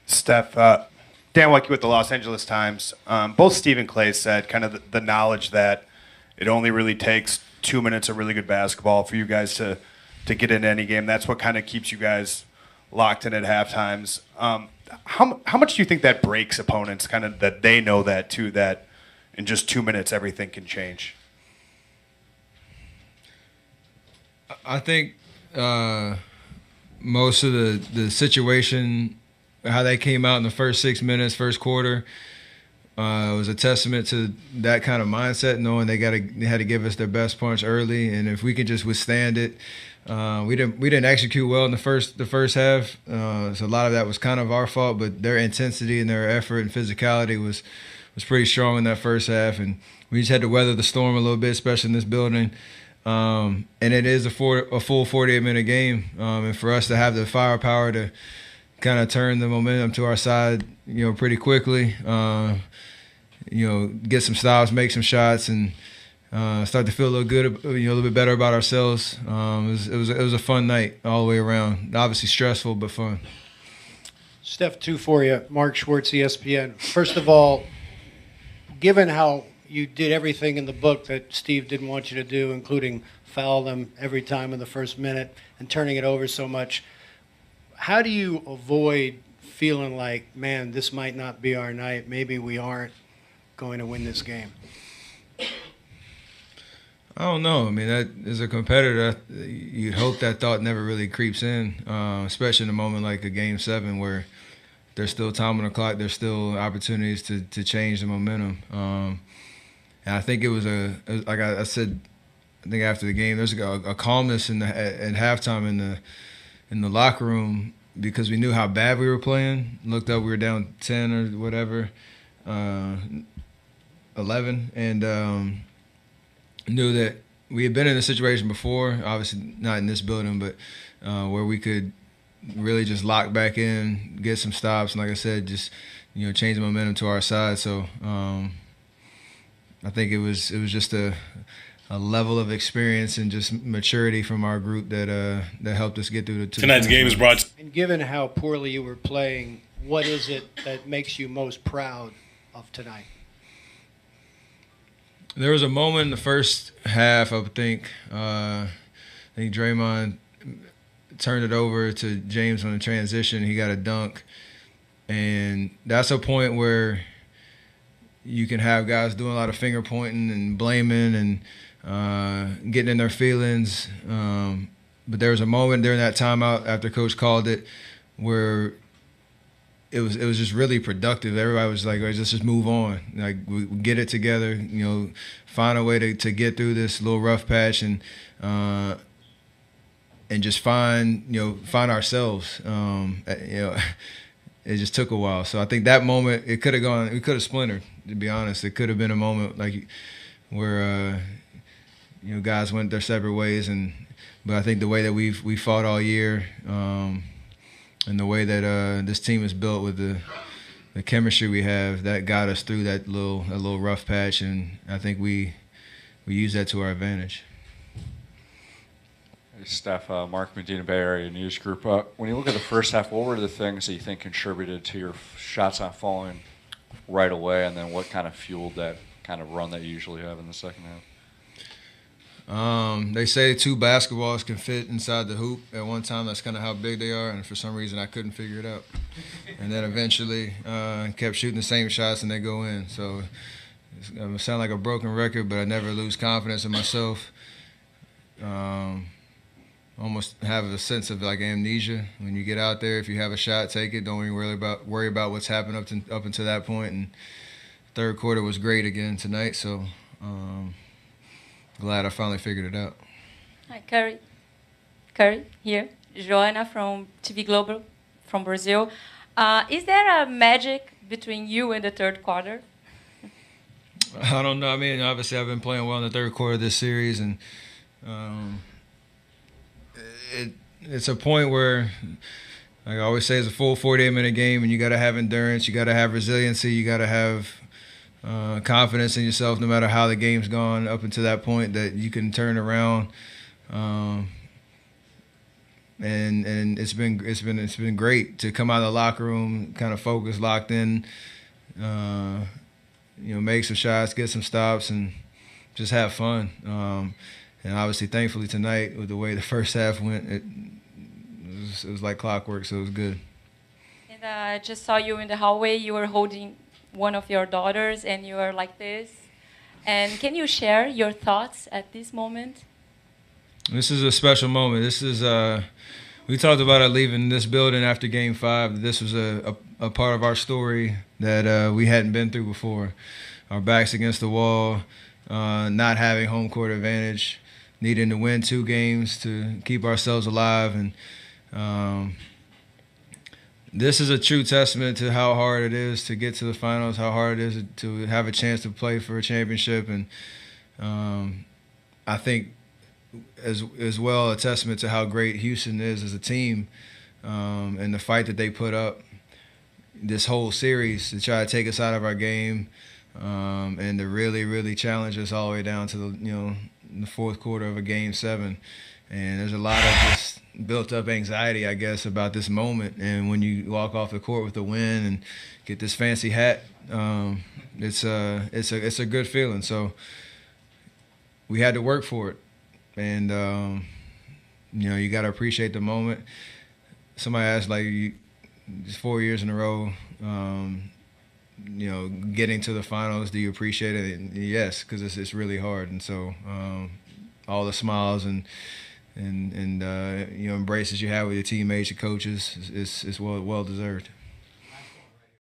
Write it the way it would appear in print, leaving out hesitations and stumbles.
Steph, Dan Wecke with the Los Angeles Times. Both Steve and Clay said kind of the knowledge that it only really takes 2 minutes of really good basketball for you guys to get into any game. That's what kind of keeps you guys locked in at half times. How much do you think that breaks opponents, kind of that they know that too, that in just 2 minutes everything can change? I think most of the situation, how they came out in the first 6 minutes, first quarter, was a testament to that kind of mindset, knowing they had to give us their best punch early, and if we could just withstand it. We didn't execute well in the first half, so a lot of that was kind of our fault. But their intensity and their effort and physicality was pretty strong in that first half, and we just had to weather the storm a little bit, especially in this building. And it is a full 48-minute game, and for us to have the firepower to kind of turn the momentum to our side, pretty quickly. Get some stops, make some shots, and start to feel a little good, a little bit better about ourselves. It was a fun night all the way around. Obviously stressful, but fun. Steph, two for you. Mark Schwartz, ESPN. First of all, given how you did everything in the book that Steve didn't want you to do, including foul them every time in the first minute and turning it over so much, how do you avoid feeling like, man, this might not be our night, maybe we aren't going to win this game? I don't know. I mean, that as a competitor, you'd hope that thought never really creeps in, especially in a moment like a Game 7 where there's still time on the clock, there's still opportunities to change the momentum. And I think it was like I said, I think after the game, there's a calmness at halftime in the locker room because we knew how bad we were playing. Looked up, we were down 10 or whatever, 11, and knew that we had been in a situation before, obviously not in this building, but where we could really just lock back in, get some stops, and like I said, just change the momentum to our side. So I think it was just a level of experience and just maturity from our group that helped us get through tonight's game is brought. And given how poorly you were playing, what is it that makes you most proud of tonight? There was a moment in the first half, I think Draymond turned it over to James on the transition. He got a dunk, and that's a point where you can have guys doing a lot of finger pointing and blaming and getting in their feelings. But there was a moment during that timeout after Coach called it where it was just really productive. Everybody was like, let's just move on. Like, we get it together, find a way to get through this little rough patch and just find ourselves. It just took a while. So I think that moment, we could have splintered, to be honest. It could have been a moment like where guys went their separate ways, but I think the way that we fought all year, and the way that this team is built with the chemistry we have, that got us through that little rough patch, and I think we use that to our advantage. Hey, Steph, Mark Medina, Bay Area News Group. When you look at the first half, what were the things that you think contributed to your shots not falling right away, and then what kind of fueled that kind of run that you usually have in the second half? They say 2 basketballs can fit inside the hoop at one time. That's kind of how big they are, and for some reason I couldn't figure it out. And then eventually kept shooting the same shots and they go in. So it sound like a broken record, but I never lose confidence in myself. Almost have a sense of like amnesia when you get out there. If you have a shot, take it. Don't even worry about what's happened up until that point. And third quarter was great again tonight. So. Glad I finally figured it out. Hi, Curry here. Joana from TV Global from Brazil. Is there a magic between you and the third quarter? I don't know. I mean, obviously I've been playing well in the third quarter of this series, and it's a point where, like I always say, it's a full 48-minute game, and you got to have endurance, you got to have resiliency, you got to have confidence in yourself no matter how the game's gone up until that point that you can turn around. and it's been great to come out of the locker room kind of focused, locked in, make some shots, get some stops, and just have fun. And obviously, thankfully tonight, with the way the first half went, it was like clockwork, so it was good. And I just saw you in the hallway. You were holding one of your daughters, and you were like this. And can you share your thoughts at this moment? This is a special moment. This is we talked about it leaving this building after Game 5. This was a part of our story that we hadn't been through before. Our backs against the wall, not having home court advantage, needing to win 2 games to keep ourselves alive, and this is a true testament to how hard it is to get to the finals, how hard it is to have a chance to play for a championship, and I think as well a testament to how great Houston is as a team, and the fight that they put up this whole series to try to take us out of our game, and to really, really challenge us all the way down to the fourth quarter of a Game 7. And there's a lot of just built-up anxiety, I guess, about this moment. And when you walk off the court with a win and get this fancy hat, it's a good feeling. So we had to work for it, and you got to appreciate the moment. Somebody asked, just 4 years in a row, getting to the finals, do you appreciate it? And yes, because it's really hard. And so all the smiles and embraces you have with your teammates, your coaches, is well deserved.